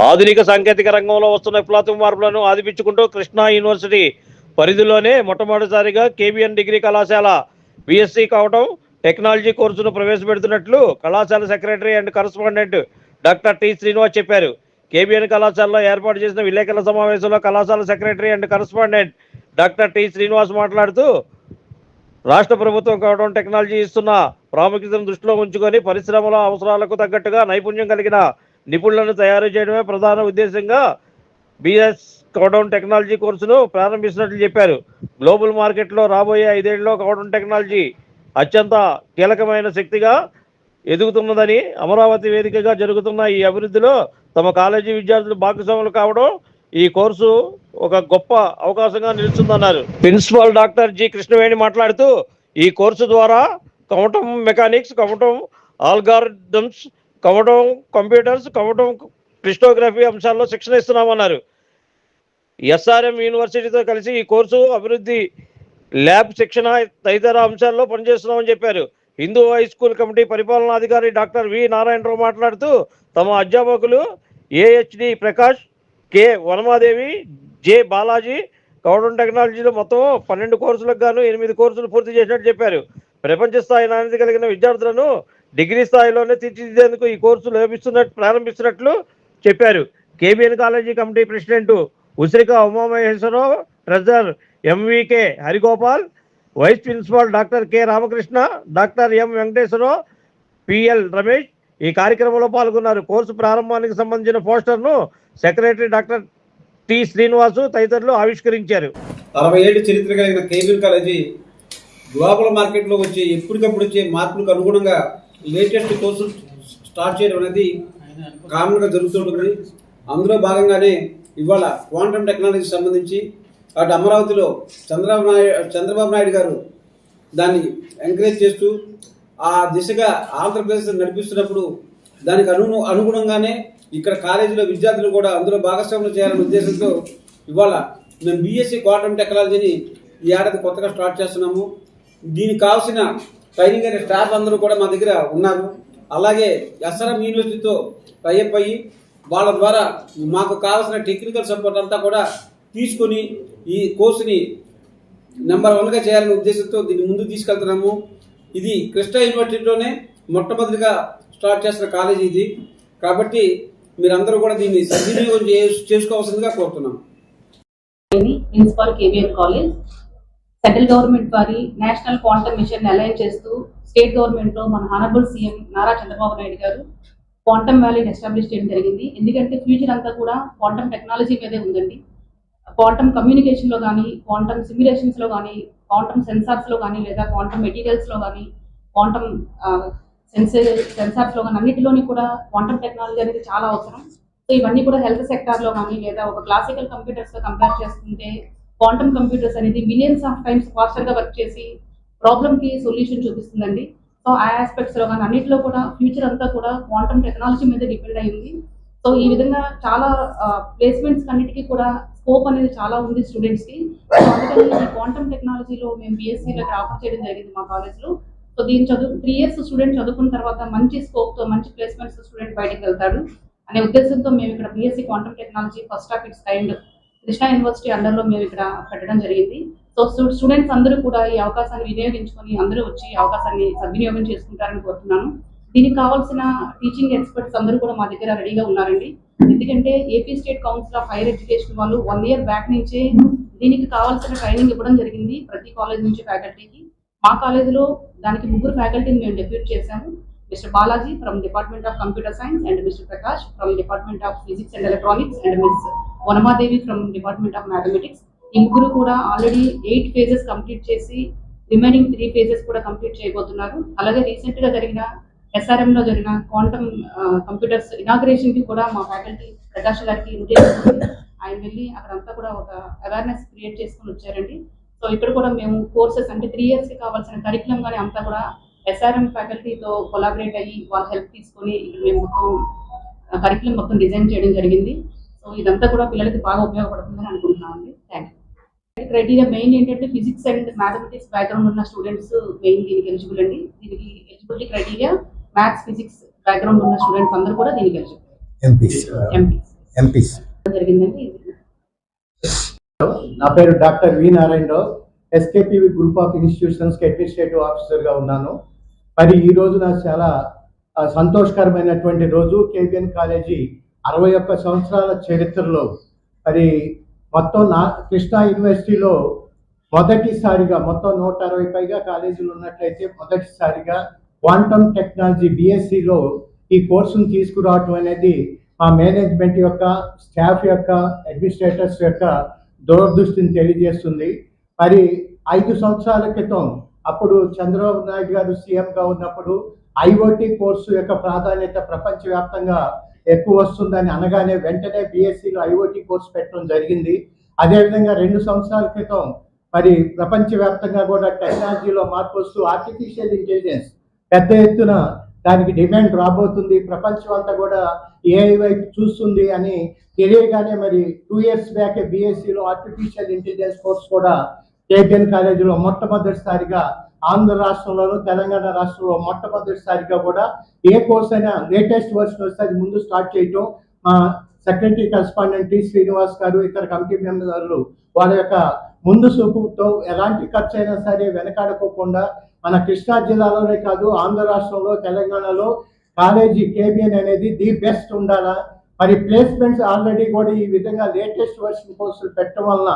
ఆధునిక సాంకేతిక రంగంలో వస్తున్న విప్లవాత్మక మార్పులను ఆదిపించుకుంటూ కృష్ణా యూనివర్సిటీ పరిధిలోనే మొట్టమొదటిసారిగా కేబిఎన్ డిగ్రీ కళాశాల బీఎస్సీ కావటం టెక్నాలజీ కోర్సును ప్రవేశపెడుతున్నట్లు కళాశాల secretary and correspondent doctor T Srinivas చెప్పారు. కేబిఎన్ కళాశాలలో ఏర్పాటు చేసిన విలేకరుల సమావేశంలో కళాశాల secretary and correspondent doctor T Srinivas మాట్లాడుతూ రాష్ట్ర ప్రభుత్వం కావడం టెక్నాలజీ ఇస్తున్న ప్రాముఖ్యతను దృష్టిలో ఉంచుకొని పరిశ్రమల అవసరాలకు తగ్గట్టుగా నైపుణ్యం కలిగిన నిపుణులను తయారు చేయడమే ప్రధాన ఉద్దేశంగా బిఎస్ కౌడౌన్ టెక్నాలజీ కోర్సును ప్రారంభిస్తున్నట్లు చెప్పారు. గ్లోబల్ మార్కెట్లో రాబోయే 5 ఏళ్లలో కౌడౌన్ టెక్నాలజీ అత్యంత కీలకమైన శక్తిగా ఎదుగుతున్నదని, అమరావతి వేదికగా జరుగుతున్న ఈ అభివృద్ధిలో తమ కాలేజీ విద్యార్థులు భాగస్వాములు కావడం ఈ కోర్సు ఒక గొప్ప అవకాశంగా నిలుస్తుందన్నారు. ప్రిన్సిపల్ డాక్టర్ జి కృష్ణవేణి మాట్లాడుతూ ఈ కోర్సు ద్వారా quantum mechanics, quantum algorithms, quantum computers, quantum cryptography అంశాల్లో శిక్షణ ఇస్తున్నామన్నారు. ఎస్ఆర్ఎం యూనివర్సిటీతో కలిసి ఈ కోర్సు అభివృద్ధి, ల్యాబ్ శిక్షణ తదితర అంశాల్లో పనిచేస్తున్నామని చెప్పారు. హిందూ హై స్కూల్ కమిటీ పరిపాలనాధికారి డాక్టర్ వి నారాయణరావు మాట్లాడుతూ తమ అధ్యాపకులు AHD Prakash, K Vanamadevi, J Balaji కౌడౌన్ టెక్నాలజీలో మొత్తం 12 కోర్సులకు గాను 8 కోర్సులు పూర్తి చేసినట్టు చెప్పారు. ప్రపంచ స్థాయి నాణ్యత కలిగిన విద్యార్థులను డిగ్రీ స్థాయిలోనే తీర్చిదిద్దేందుకు ఈ కోర్సు ప్రారంభిస్తున్నట్లు చెప్పారు. KBN college committee president Usirika Umamaheswararao, treasurer MVK Harigopal, vice principal doctor K Ramakrishna, doctor M Venkateswararao, PL Ramesh ఈ కార్యక్రమంలో పాల్గొన్నారు. కోర్సు ప్రారంభానికి సంబంధించిన పోస్టర్ను సెక్రటరీ డాక్టర్ టి శ్రీనివాసు తదితరులు ఆవిష్కరించారు. 60 ఏళ్ల చరిత్ర కలిగిన కేబిఎన్ కాలేజీ గ్లోబల్ మార్కెట్లో వచ్చే ఎప్పటికప్పుడు వచ్చే మార్పులకు అనుగుణంగా లేటెస్ట్ కోర్సులు స్టార్ట్ చేయడం అనేది కామన్గా జరుగుతుంటుంది. అందులో భాగంగానే ఇవాళ క్వాంటమ్ టెక్నాలజీకి సంబంధించి అటు అమరావతిలో చంద్రబాబు నాయుడు గారు దాన్ని ఎంకరేజ్ చేస్తూ ఆ దిశగా ఆంధ్రప్రదేశ్ నడిపిస్తున్నప్పుడు దానికి అనుగుణంగానే ఇక్కడ కాలేజీలో విద్యార్థులు కూడా అందులో భాగస్వాములు చేయాలనే ఉద్దేశంతో ఇవాళ మేము బీఎస్సీ క్వాంటమ్ టెక్నాలజీని ఈ ఏడాది కొత్తగా స్టార్ట్ చేస్తున్నాము. దీనికి కావాల్సిన ట్రైనింగ్ అయిన స్టాఫ్ అందరూ కూడా మా దగ్గర ఉన్నారు. అలాగే ఎస్ఆర్ఎం యూనివర్సిటీతో టైఅప్ అయ్యి వాళ్ళ ద్వారా మాకు కావాల్సిన టెక్నికల్ సపోర్ట్ అంతా కూడా తీసుకొని ఈ కోర్సుని నెంబర్ 1గా చేయాలనే ఉద్దేశంతో దీన్ని ముందుకు తీసుకెళ్తున్నాము. ఇది కృష్ణా యూనివర్సిటీలోనే మొట్టమొదటిగా స్టార్ట్ చేసిన కాలేజీ ఇది. కాబట్టి మీరందరూ కూడా దీన్ని సద్వినియోగం చేసుకోవాల్సిందిగా కోరుతున్నాం. Principal KBN college central government వారి నేషనల్ క్వాంటమ్ మిషన్ అలైన్ చేస్తూ స్టేట్ గవర్నమెంట్ లో మన హానరబుల్ సీఎం నారా చంద్రబాబు నాయుడు గారు క్వాంటమ్ వ్యాలీని ఎస్టాబ్లిష్ చేయడం జరిగింది. ఎందుకంటే ఫ్యూచర్ అంతా కూడా క్వాంటమ్ టెక్నాలజీ మీదే ఉందండి. క్వాంటమ్ కమ్యూనికేషన్లో కానీ, క్వాంటమ్ సిమ్యులేషన్స్లో కానీ, క్వాంటమ్ సెన్సార్స్లో కానీ, లేదా క్వాంటమ్ మెటీరియల్స్లో కానీ, క్వాంటమ్ సెన్సార్స్లో కానీ అన్నిటిలోని కూడా క్వాంటమ్ టెక్నాలజీ అనేది చాలా అవసరం. సో ఇవన్నీ కూడా హెల్త్ సెక్టార్లో కానీ లేదా ఒక క్లాసికల్ కంప్యూటర్స్తో కంపేర్ చేసుకుంటే క్వాంటమ్ కంప్యూటర్స్ అనేది మిలియన్స్ ఆఫ్ టైమ్స్ ఫాస్టర్గా వర్క్ చేసి ప్రాబ్లమ్కి సొల్యూషన్ చూపిస్తుందండి. సో ఆ ఆస్పెక్ట్స్లో కానీ అన్నింటిలో కూడా ఫ్యూచర్ అంతా కూడా క్వాంటమ్ టెక్నాలజీ మీద డిపెండ్ అయ్యింది. సో ఈ విధంగా చాలా ప్లేస్మెంట్స్ అన్నిటికీ కూడా స్కోప్ అనేది చాలా ఉంది స్టూడెంట్స్కి. సో అందుకని ఈ క్వాంటమ్ టెక్నాలజీలో మేము బీఎస్సీలో ఆఫర్ చేయడం జరిగింది మా కాలేజ్లో. సో దీని 3 years స్టూడెంట్ చదువుకున్న తర్వాత మంచి స్కోప్తో మంచి ప్లేస్మెంట్స్ స్టూడెంట్ బయటకు వెళ్తాడు అనే ఉద్దేశంతో మేము ఇక్కడ BSc quantum technology first of its kind Krishna university అండర్లో మేము ఇక్కడ పెట్టడం జరిగింది. సో స్టూడెంట్స్ అందరూ కూడా ఈ అవకాశాన్ని వినియోగించుకొని అందరూ వచ్చి అవకాశాన్ని సద్వినియోగం చేసుకుంటారని కోరుతున్నాను. దీనికి కావాల్సిన టీచింగ్ ఎక్స్పర్ట్స్ అందరూ కూడా మా దగ్గర రెడీగా ఉన్నారండి. ఎందుకంటే AP state council of higher education వాళ్ళు 1 year బ్యాక్ నుంచే దీనికి కావాల్సిన ట్రైనింగ్ ఇవ్వడం జరిగింది ప్రతి కాలేజ్ నుంచి ఫ్యాకల్టీకి. మా కాలేజీలో దానికి 3 ఫ్యాకల్టీని మేము డెప్యూట్ చేశాము. Mister Balaji from department of computer science and mister Prakash from department of physics and electronics and miss Vanamadevi from department of mathematics. ఈ 3 కూడా ఆల్రెడీ 8 phases కంప్లీట్ చేసి రిమైనింగ్ 3 phases కూడా కంప్లీట్ చేయబోతున్నారు. అలాగే రీసెంట్గా జరిగిన ఎస్ఆర్ఎంలో జరిగిన క్వాంటమ్ కంప్యూటర్స్ ఇనాగ్రేషన్కి కూడా మా ఫ్యాకల్టీ ప్రకాష్ గారికి ఇన్విటేషన్ ఆయన వెళ్ళి అక్కడంతా కూడా ఒక అవేర్నెస్ క్రియేట్ చేసుకుని వచ్చారండి. సో ఇక్కడ కూడా మేము కోర్సెస్ అంటే 3 yearsకి కావాల్సిన కరికులం కానీ అంతా కూడా ఎస్ఆర్ఎం ఫ్యాకల్టీతో కొలాబరేట్ అయ్యి వాళ్ళ హెల్ప్ తీసుకొని ఇక్కడ మేము మొత్తం కరికులం మొత్తం డిజైన్ చేయడం జరిగింది. సో ఇదంతా కూడా పిల్లలకి బాగా ఉపయోగపడుతుందని అనుకుంటున్నామండి. Thank you. క్రైటీరియా మెయిన్ ఏంటంటే ఫిజిక్స్ అండ్ మ్యాథమెటిక్స్ బ్యాక్గ్రౌండ్ ఉన్న స్టూడెంట్స్ మెయిన్ దీనికి ఎలిజిబుల్ అండి. దీనికి eligibility criteria maths physics background ఉన్న స్టూడెంట్స్ అందరూ కూడా దీనికి ఎలిజిబుల్. MPC MPC. జరిగిందండి. నా పేరు doctor V Narayanarao, SKPV group of ఇన్స్టిట్యూషన్స్కి అడ్మినిస్ట్రేటివ్ ఆఫీసర్గా ఉన్నాను. మరి ఈ రోజు నాకు చాలా సంతోషకరమైనటువంటి రోజు. కేబిఎన్ కాలేజీ 61 సంవత్సరాల చరిత్రలో మరి మొత్తం కృష్ణా యూనివర్సిటీలో మొదటిసారిగా మొత్తం 160 పైగా కాలేజీలు ఉన్నట్లయితే మొదటిసారిగా క్వాంటమ్ టెక్నాలజీ బిఎస్సిలో ఈ కోర్సును తీసుకురావటం అనేది మా మేనేజ్మెంట్ యొక్క, స్టాఫ్ యొక్క, అడ్మినిస్ట్రేటర్స్ యొక్క దూరదృష్టిని తెలియజేస్తుంది. మరి 5 సంవత్సరాల క్రితం అప్పుడు చంద్రబాబు నాయుడు గారు సీఎంగా ఉన్నప్పుడు ఐఓటీ కోర్సు యొక్క ప్రాధాన్యత ప్రపంచవ్యాప్తంగా ఎక్కువ వస్తుందని అనగానే వెంటనే బిఎస్సిలో ఐఓటీ కోర్సు పెట్టడం జరిగింది. అదేవిధంగా 2 సంవత్సరాల క్రితం మరి ప్రపంచవ్యాప్తంగా కూడా టెక్నాలజీలో మార్పు వస్తూ ఆర్టిఫిషియల్ ఇంటెలిజెన్స్ పెద్ద ఎత్తున దానికి డిమాండ్ రాబోతుంది, ప్రపంచం అంతా కూడా ఏఐ వైపు చూస్తుంది అని తెలియగానే మరి 2 years బ్యాక్ బిఎస్సిలో ఆర్టిఫిషియల్ ఇంటెలిజెన్స్ కోర్స్ కూడా కేబిఎన్ కాలేజీలో మొట్టమొదటిసారిగా ఆంధ్ర రాష్ట్రంలోను తెలంగాణ రాష్ట్రంలో మొట్టమొదటిసారిగా కూడా ఏ కోర్స్ అయినా లేటెస్ట్ వర్షన్ వస్తే అది ముందు స్టార్ట్ చేయటం మా సెక్రటరీ కరెస్పాండెంట్ టి శ్రీనివాస్ గారు, ఇతర కమిటీ మెంబర్లు వాళ్ళ యొక్క ముందు చూపుతో ఎలాంటి ఖర్చు అయినా సరే వెనకాడుకోకుండా మన కృష్ణా జిల్లాలోనే కాదు ఆంధ్ర రాష్ట్రంలో తెలంగాణలో కాలేజీ కేబిఎన్ అనేది ది బెస్ట్ ఉండాలా. మరి ప్లేస్మెంట్స్ ఆల్రెడీ కూడా ఈ విధంగా లేటెస్ట్ వర్షన్ కోర్సులు పెట్టడం వలన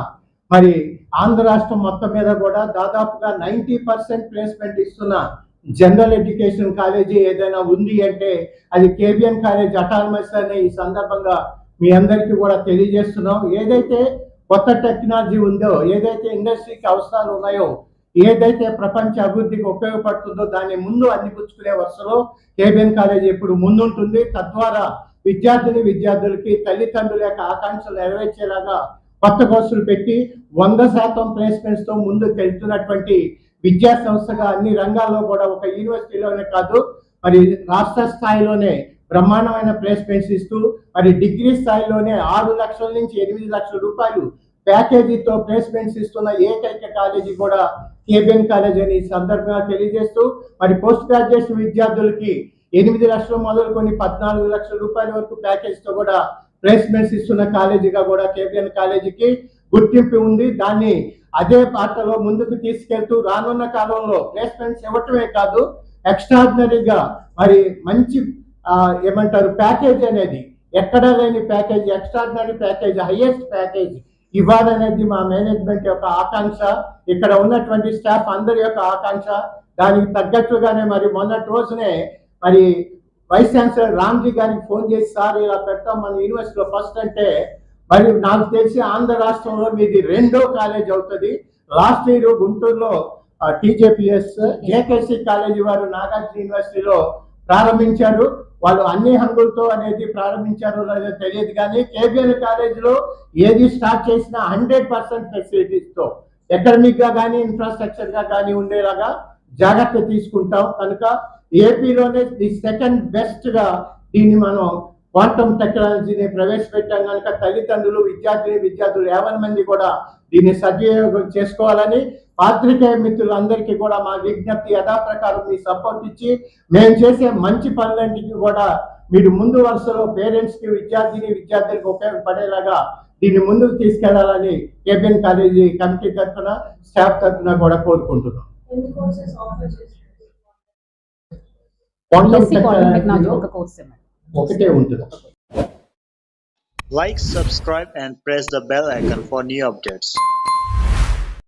మరి ఆంధ్ర రాష్ట్రం మొత్తం మీద కూడా దాదాపుగా 90% ప్లేస్మెంట్ ఇస్తున్న జనరల్ ఎడ్యుకేషన్ కాలేజీ ఏదైనా ఉంది అంటే అది కేబిఎన్ కాలేజ్ అటానమస్ అనే ఈ సందర్భంగా మీ అందరికీ కూడా తెలియజేస్తున్నాం. ఏదైతే కొత్త టెక్నాలజీ ఉందో, ఏదైతే ఇండస్ట్రీకి అవసరాలు ఉన్నాయో, ఏదైతే ప్రపంచ అభివృద్ధికి ఉపయోగపడుతుందో దాన్ని ముందు అందిపుచ్చుకునే వరుసలో కేబిఎన్ కాలేజ్ ఇప్పుడు ముందుంటుంది. తద్వారా విద్యార్థులకి తల్లిదండ్రుల యొక్క ఆకాంక్షలు నెరవేర్చేలాగా కొత్త కోర్సులు పెట్టి 100% ప్లేస్మెంట్స్ తో ముందుకు వెళ్తున్నటువంటి విద్యా సంస్థగా అన్ని రంగాల్లో కూడా ఒక యూనివర్సిటీలోనే కాదు మరి రాష్ట్ర స్థాయిలోనే బ్రహ్మాండమైన ప్లేస్మెంట్స్ ఇస్తూ మరి డిగ్రీ స్థాయిలోనే 6 లక్షల నుంచి 8 లక్షల రూపాయలు ప్యాకేజీతో ప్లేస్మెంట్స్ ఇస్తున్న ఏకైక కాలేజీ కూడా కేబిఎన్ కాలేజ్ అని ఈ సందర్భంగా తెలియజేస్తూ మరి పోస్ట్ గ్రాడ్యుయేషన్ విద్యార్థులకి 8 లక్షలు మొదలుకొని 14 లక్షల రూపాయల వరకు ప్యాకేజీతో కూడా ప్లేస్మెంట్స్ ఇస్తున్న కాలేజీగా కూడా కేబిఎన్ కాలేజీకి గుర్తింపు ఉంది. దాన్ని అదే బాటలో ముందుకు తీసుకెళ్తూ రానున్న కాలంలో ప్లేస్మెంట్స్ ఇవ్వటమే కాదు ఎక్స్ట్రాడినరీగా మరి మంచి ఏమంటారు ప్యాకేజ్ అనేది ఎక్కడా లేని package, extraordinary package, highest package ఇవ్వాలనేది మా మేనేజ్మెంట్ యొక్క ఆకాంక్ష, ఇక్కడ ఉన్నటువంటి స్టాఫ్ అందరి యొక్క ఆకాంక్ష. దానికి తగ్గట్టుగానే మరి మొన్నటి రోజునే మరి వైస్ ఛాన్సలర్ రామ్జీ గారికి ఫోన్ చేసి సార్ ఇలా పెడతాం మన యూనివర్సిటీలో ఫస్ట్ అంటే మరి నాకు తెలిసి ఆంధ్ర రాష్ట్రంలో మీది 2వ కాలేజ్ అవుతుంది. లాస్ట్ ఇయర్ గుంటూరులో టీజేపీఎస్ జేకేసీ కాలేజీ వారు నాగార్జున యూనివర్సిటీలో ప్రారంభించారు. వాళ్ళు అన్ని హంగులతో అనేది ప్రారంభించారో లేదో తెలియదు కానీ కేబిఎన్ కాలేజీలో ఏది స్టార్ట్ చేసినా 100% ఫెసిలిటీస్తో అకాడమిక్ గా కానీ ఇన్ఫ్రాస్ట్రక్చర్ గా కానీ ఉండేలాగా జాగ్రత్త తీసుకుంటాం. కనుక ఏపీలోనే ది సెకండ్ బెస్ట్ గా దీన్ని మనం క్వాంటమ్ టెక్నాలజీని ప్రవేశపెట్టాం కనుక తల్లిదండ్రులు విద్యార్థులు 50 మంది కూడా దీన్ని సద్వినియోగం చేసుకోవాలని పాత్రికేయ మిత్రులందరికీ కూడా మా విజ్ఞప్తి యథాప్రకారం మీ సపోర్ట్ ఇచ్చి మేము చేసే మంచి పనులన్నింటికి కూడా మీరు ముందు వరుసలో పేరెంట్స్కి విద్యార్థులకు ఉపయోగపడేలాగా దీన్ని ముందుకు తీసుకెళ్లాలని కేబిఎన్ కాలేజీ కమిటీ తరఫున స్టాఫ్ తరఫున కూడా కోరుకుంటున్నాం. ఒకటే ఉంటుంది. Like, subscribe and press the bell icon for new updates.